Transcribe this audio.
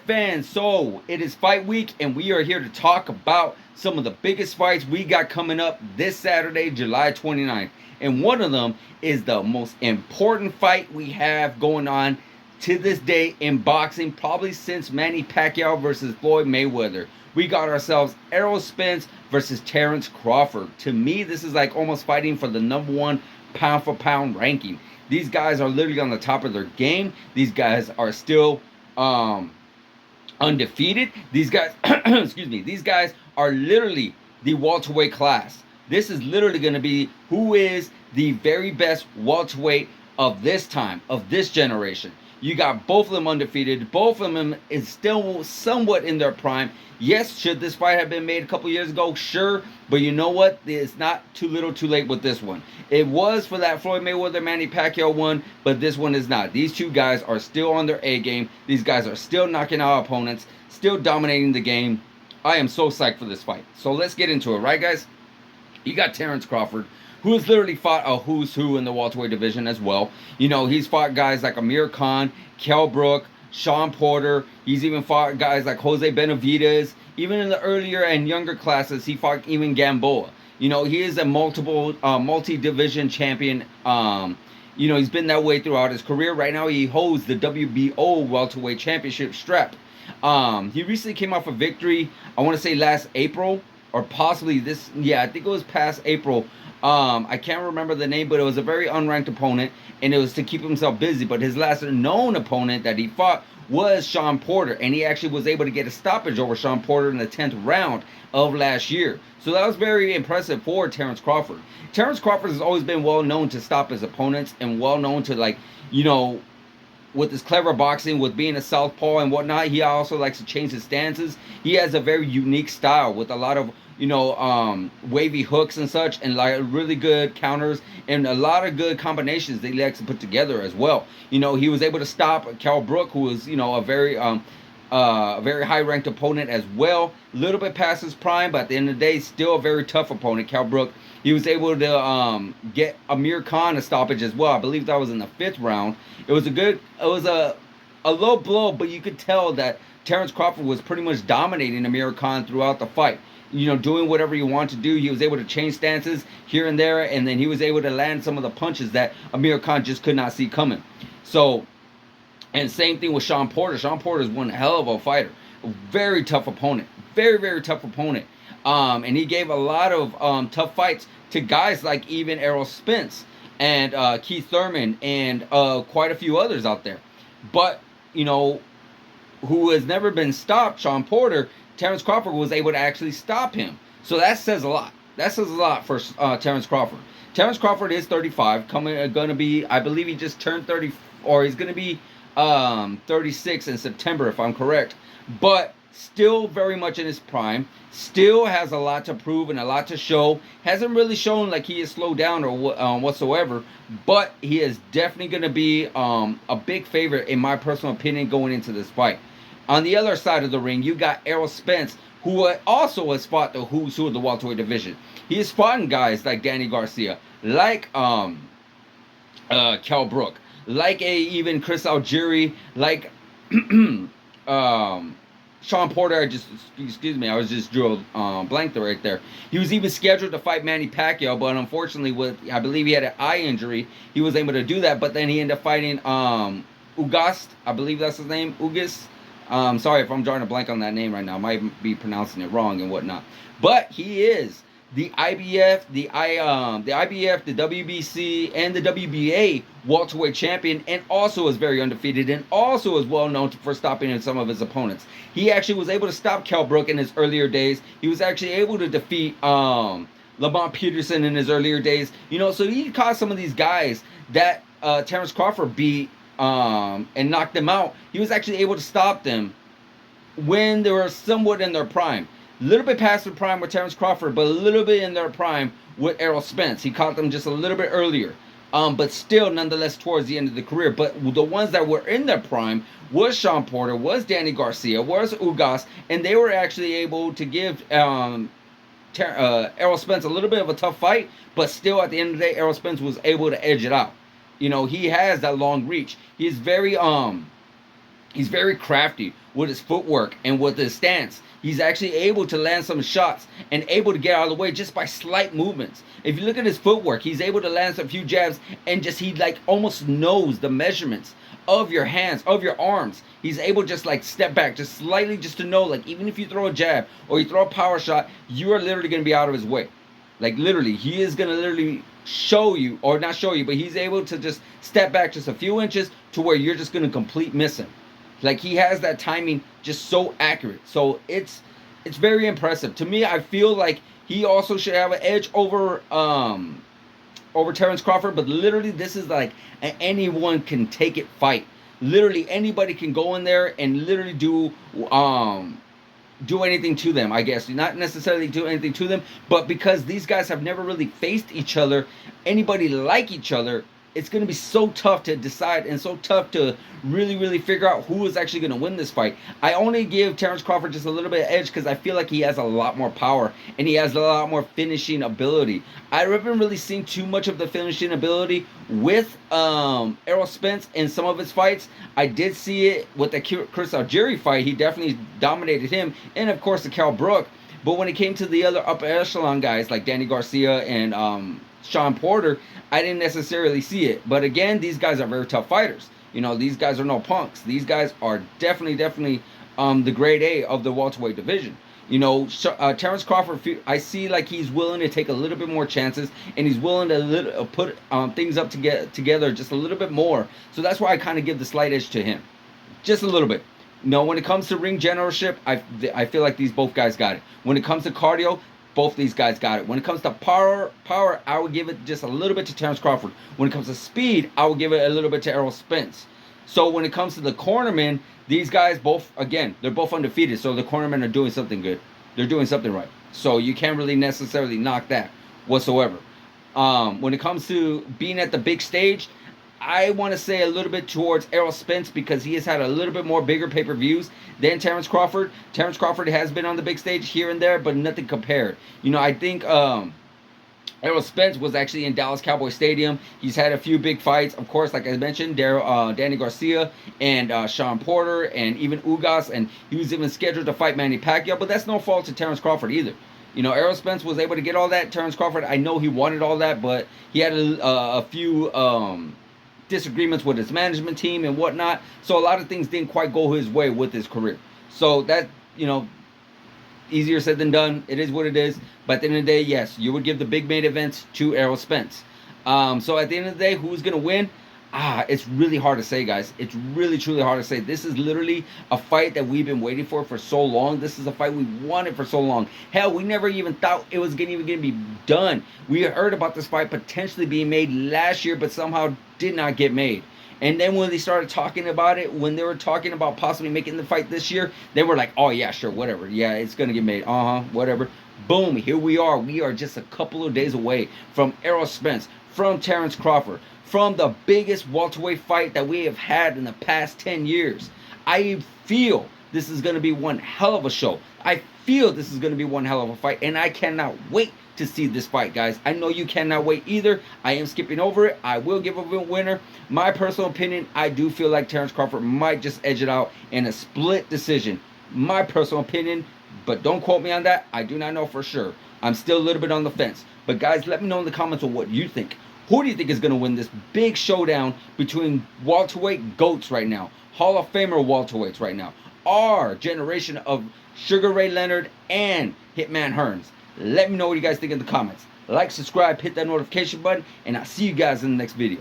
fans, so it is fight week and we are here to talk about some of the biggest fights we got coming up this Saturday, July 29th. And one of them is the most important fight we have going on to this day in boxing, probably since Manny Pacquiao versus Floyd Mayweather. We got ourselves Errol Spence versus Terrence Crawford. To me, this is like almost fighting for the #1 pound for pound ranking. These guys are literally on the top of their game. These guys are still undefeated. These guys, excuse me, these guys are literally the welterweight class. This is literally going to be who is the very best welterweight of this time, of this generation. You got both of them undefeated. Both of them is still somewhat in their prime. Yes, should this fight have been made a couple years ago? Sure. But you know what? It's not too little too late with this one. It was for that Floyd Mayweather Manny Pacquiao one, but this one is not. These two guys are still on their A game. These guys are still knocking out opponents, still dominating the game. I am so psyched for this fight. So let's get into it, right, guys? You got Terrence Crawford, who has literally fought a who's who in the welterweight division as well. You know, he's fought guys like Amir Khan, Kell Brook, Sean Porter. He's even fought guys like Jose Benavidez. Even in the earlier and younger classes, he fought even Gamboa. You know, he is a multi-division champion. You know, he's been that way throughout his career. Right now, he holds the WBO welterweight championship strap. He recently came off a victory, I want to say last April, or possibly this, yeah, I think it was past April. I can't remember the name, but it was a very unranked opponent, and it was to keep himself busy. But his last known opponent that he fought was Sean Porter, and he actually was able to get a stoppage over Sean Porter in the 10th round of last year. So that was very impressive for Terrence Crawford. Terrence Crawford has always been well known to stop his opponents and well known to, like, you know, with his clever boxing, with being a southpaw and whatnot. He also likes to change his stances. He has a very unique style with a lot of, you know, wavy hooks and such, and like really good counters and a lot of good combinations that he likes to put together as well. You know, he was able to stop Kell Brook, who was, you know, a very high-ranked opponent as well. A little bit past his prime, but at the end of the day, still a very tough opponent. Kell Brook, he was able to get Amir Khan a stoppage as well. I believe that was in the 5th round. It was a low blow, but you could tell that Terrence Crawford was pretty much dominating Amir Khan throughout the fight. You know, doing whatever you want to do. He was able to change stances here and there, and then he was able to land some of the punches that Amir Khan just could not see coming. So, and same thing with Sean Porter. Sean Porter is one hell of a fighter. A very tough opponent. Very, very tough opponent. And he gave a lot of tough fights to guys like even Errol Spence and Keith Thurman and quite a few others out there. But, you know, who has never been stopped, Sean Porter, Terrence Crawford was able to actually stop him. So that says a lot. That says a lot for Terrence Crawford. Terrence Crawford is 35, going to be, I believe he just turned 30, or he's going to be 36 in September, if I'm correct. But still very much in his prime. Still has a lot to prove and a lot to show. Hasn't really shown like he is slowed down or whatsoever. But he is definitely going to be a big favorite, in my personal opinion, going into this fight. On the other side of the ring, you got Errol Spence, who also has fought the who's who of the welterweight division. He has fought guys like Danny Garcia, like Kell Brook, like even Chris Algieri, like Sean Porter. Excuse me, I was just drew a blank right there. He was even scheduled to fight Manny Pacquiao, but unfortunately, I believe he had an eye injury. He was able to do that, but then he ended up fighting Ugast. I believe that's his name, Ugas. Sorry if I'm drawing a blank on that name right now. I might be pronouncing it wrong and whatnot. But he is the IBF, the WBC, and the WBA welterweight champion, and also is very undefeated, and also is well known for stopping some of his opponents. He actually was able to stop Kell Brook in his earlier days. He was actually able to defeat Lamont Peterson in his earlier days. You know, so he caught some of these guys that Terrence Crawford beat and knocked them out. He was actually able to stop them when they were somewhat in their prime. A little bit past their prime with Terrence Crawford, but a little bit in their prime with Errol Spence. He caught them just a little bit earlier. But still, nonetheless, towards the end of the career. But the ones that were in their prime was Sean Porter, was Danny Garcia, was Ugas, and they were actually able to give Errol Spence a little bit of a tough fight, but still, at the end of the day, Errol Spence was able to edge it out. You know, he has that long reach. He's very He's very crafty with his footwork and with his stance. He's actually able to land some shots and able to get out of the way just by slight movements. If you look at his footwork, he's able to land a few jabs and just he like almost knows the measurements of your hands, of your arms. He's able just like step back just slightly just to know like even if you throw a jab or you throw a power shot, you are literally going to be out of his way. Like literally, he is going to literally show you, or not show you, but he's able to just step back just a few inches to where you're just going to complete miss him. Like he has that timing just so accurate. So it's very impressive. To me, I feel like he also should have an edge over Terrence Crawford, but literally this is like an anyone can take it fight. Literally anybody can go in there and literally do anything to them, I guess. Not necessarily do anything to them, but because these guys have never really faced each other, anybody like each other, it's going to be so tough to decide and so tough to really figure out who is actually going to win this fight. I only give Terrence Crawford just a little bit of edge because I feel like he has a lot more power and he has a lot more finishing ability. I haven't really seen too much of the finishing ability with Errol Spence in some of his fights. I did see it with the Chris Algieri fight. He definitely dominated him, and of course the Cal Brook. But when it came to the other upper echelon guys like Danny Garcia and Sean Porter, I didn't necessarily see it. But again, these guys are very tough fighters. You know, these guys are no punks. These guys are definitely the grade A of the welterweight division. You know, Terrence Crawford, I see like he's willing to take a little bit more chances, and he's willing to put things up together just a little bit more. So that's why I kind of give the slight edge to him, just a little bit. You know, when it comes to ring generalship, I feel like these both guys got it. When it comes to cardio, both these guys got it. When it comes to power, I would give it just a little bit to Terrence Crawford. When it comes to speed, I would give it a little bit to Errol Spence. So when it comes to the cornermen, these guys both, again, they're both undefeated. So the cornermen are doing something good. They're doing something right. So you can't really necessarily knock that whatsoever. When it comes to being at the big stage, I want to say a little bit towards Errol Spence because he has had a little bit more bigger pay-per-views than Terrence Crawford. Terrence Crawford has been on the big stage here and there, but nothing compared. You know, I think Errol Spence was actually in Dallas Cowboy Stadium. He's had a few big fights. Of course, like I mentioned, Danny Garcia and Sean Porter and even Ugas. And he was even scheduled to fight Manny Pacquiao. But that's no fault to Terrence Crawford either. You know, Errol Spence was able to get all that. Terrence Crawford, I know he wanted all that, but he had a few disagreements with his management team and whatnot. So a lot of things didn't quite go his way with his career. So that, you know, easier said than done. It is what it is. But at the end of the day, yes, you would give the big main events to Errol Spence. So at the end of the day, who's going to win? It's really hard to say, guys. It's really, truly hard to say. This is literally a fight that we've been waiting for so long. This is a fight we wanted for so long. Hell, we never even thought it was even going to be done. We heard about this fight potentially being made last year, but somehow did not get made. And then when they started talking about it, when they were talking about possibly making the fight this year, they were like, oh, yeah, sure, whatever. Yeah, it's going to get made. Whatever. Boom, here we are. We are just a couple of days away from Errol Spence, from Terrence Crawford, from the biggest welterweight fight that we have had in the past 10 years. I feel this is going to be one hell of a show. I feel this is going to be one hell of a fight, and I cannot wait to see this fight, guys. I know you cannot wait either. I am skipping over it. I will give a winner. My personal opinion, I do feel like Terrence Crawford might just edge it out in a split decision. My personal opinion, but don't quote me on that. I do not know for sure. I'm still a little bit on the fence. But guys, let me know in the comments of what you think. Who do you think is going to win this big showdown between welterweight GOATs right now? Hall of Famer welterweights right now. Our generation of Sugar Ray Leonard and Hitman Hearns. Let me know what you guys think in the comments. Like, subscribe, hit that notification button, and I'll see you guys in the next video.